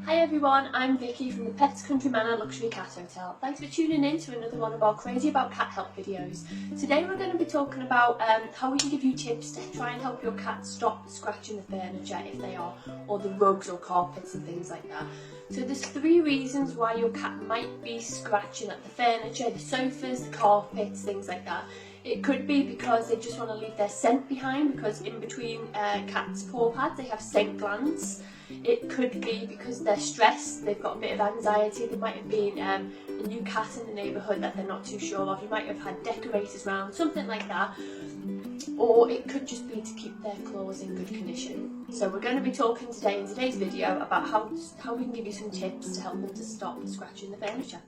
Hi everyone, I'm Vicky from the petscountrymanor Luxury Cat Hotel. Thanks for tuning in to another one of our Crazy About Cat Help videos. Today we're going to be talking about how we can give you tips to try and help your cat stop scratching the furniture if they are, or the rugs or carpets and things like that. So there's 3 reasons why your cat might be scratching at the furniture, the sofas, the carpets, things like that. It could be because they just want to leave their scent behind, because in between cats' paw pads they have scent glands. It could be because they're stressed, they've got a bit of anxiety, there might have been a new cat in the neighbourhood that they're not too sure of, you might have had decorators around, something like that. Or it could just be to keep their claws in good condition. So we're going to be talking today in today's video about how we can give you some tips to help them to stop scratching the furniture.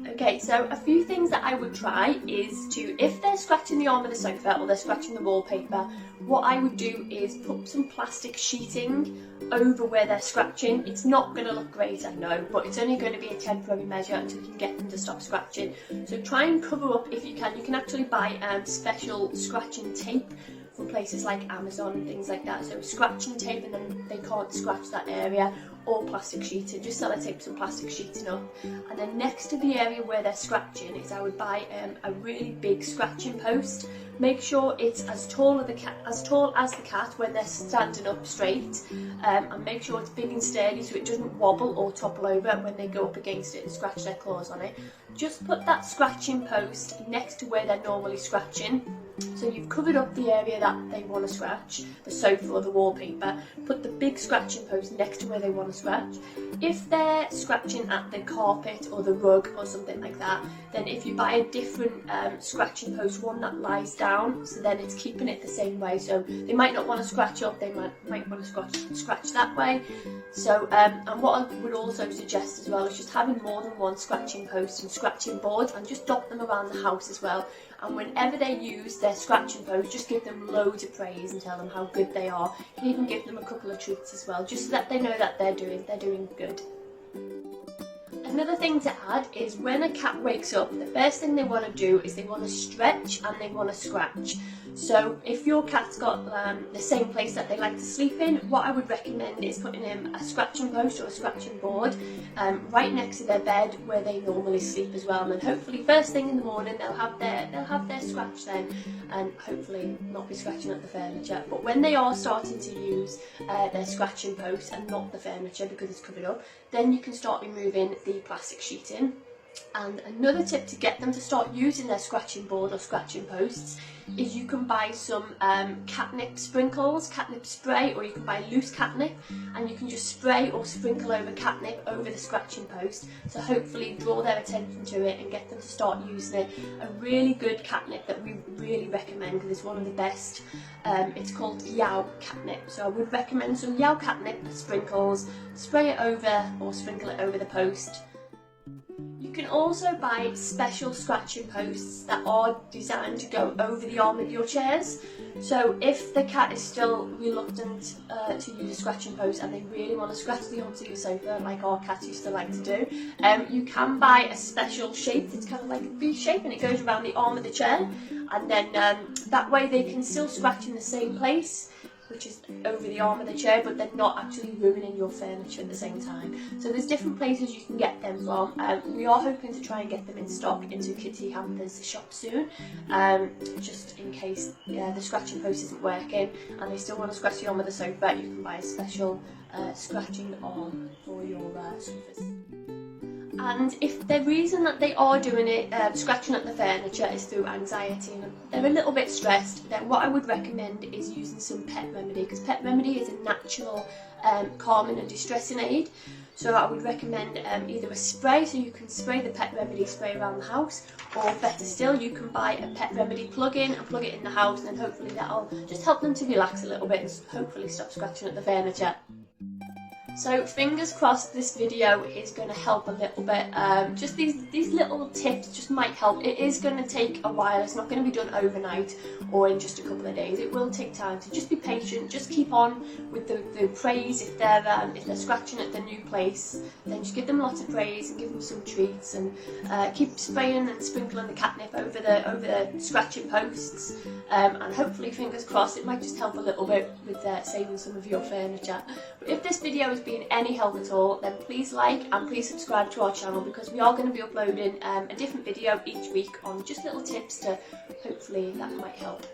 Okay, so a few things that I would try is to, if they're scratching the arm of the sofa or they're scratching the wallpaper, what I would do is put some plastic sheeting over where they're scratching. It's not going to look great, I know, but it's only going to be a temporary measure until you can get them to stop scratching. So try and cover up if you can. You can actually buy special scratching tape from places like Amazon and things like that. So scratching tape, and then they can't scratch that area, or plastic sheeting. Just sellotape some plastic sheeting up, and then next to the area where they're scratching is I would buy a really big scratching post. Make sure it's as tall as the cat when they're standing up straight, and make sure it's big and sturdy so it doesn't wobble or topple over when they go up against it and scratch their claws on it. Just put that scratching post next to where they're normally scratching. So you've covered up the area that they want to scratch, the sofa or the wallpaper. Put the big scratching post next to where they want to scratch. If they're scratching at the carpet or the rug or something like that, then if you buy a different scratching post, one that lies down, so then it's keeping it the same way. So they might not want to scratch up, they might want to scratch that way. So and what I would also suggest as well is just having more than one scratching post and scratching board, and just dot them around the house as well. And whenever they use their scratching post, just give them loads of praise and tell them how good they are. You can even give them a couple of treats as well, just so that they know that they're doing good. Another thing to add is when a cat wakes up, the first thing they want to do is they want to stretch and they want to scratch. So if your cat's got the same place that they like to sleep in, what I would recommend is putting in a scratching post or a scratching board right next to their bed where they normally sleep as well. And then hopefully first thing in the morning they'll have their scratch then, and hopefully not be scratching at the furniture. But when they are starting to use their scratching post and not the furniture because it's covered up, then you can start removing the plastic sheeting. And another tip to get them to start using their scratching board or scratching posts is you can buy some catnip sprinkles, catnip spray, or you can buy loose catnip, and you can just spray or sprinkle over catnip over the scratching post, so hopefully draw their attention to it and get them to start using it. A really good catnip that we really recommend, because it's one of the best, it's called Yow catnip. So I would recommend some Yow catnip sprinkles, spray it over or sprinkle it over the post. You can also buy special scratching posts that are designed to go over the arm of your chairs. So if the cat is still reluctant to use a scratching post and they really want to scratch the arms of your sofa, like our cats used to like to do, you can buy a special shape. It's kind of like a V shape, and it goes around the arm of the chair, and then that way they can still scratch in the same place, which is over the arm of the chair, but they're not actually ruining your furniture at the same time. So there's different places you can get them from. We are hoping to try and get them in stock into Kitty Hamper's shop soon, just in case the scratching post isn't working and they still want to scratch the arm of the sofa. You can buy a special scratching arm for your sofas. And if the reason that they are doing it, scratching at the furniture, is through anxiety and they're a little bit stressed, then what I would recommend is using some pet remedy, because pet remedy is a natural calming and distressing aid. So I would recommend either a spray, so you can spray the pet remedy spray around the house, or better still, you can buy a pet remedy plug-in and plug it in the house, and then hopefully that'll just help them to relax a little bit and hopefully stop scratching at the furniture. So fingers crossed this video is going to help a little bit. Just these little tips just might help. It is going to take a while. It's not going to be done overnight or in just a couple of days. It will take time, so just be patient. Just keep on with the praise. If they're scratching at the new place, then just give them lots of praise and give them some treats, and keep spraying and sprinkling the catnip over the scratching posts. And hopefully, fingers crossed, it might just help a little bit with saving some of your furniture. But if this video has been being any help at all, then please like and please subscribe to our channel, because we are going to be uploading a different video each week on just little tips to hopefully that might help.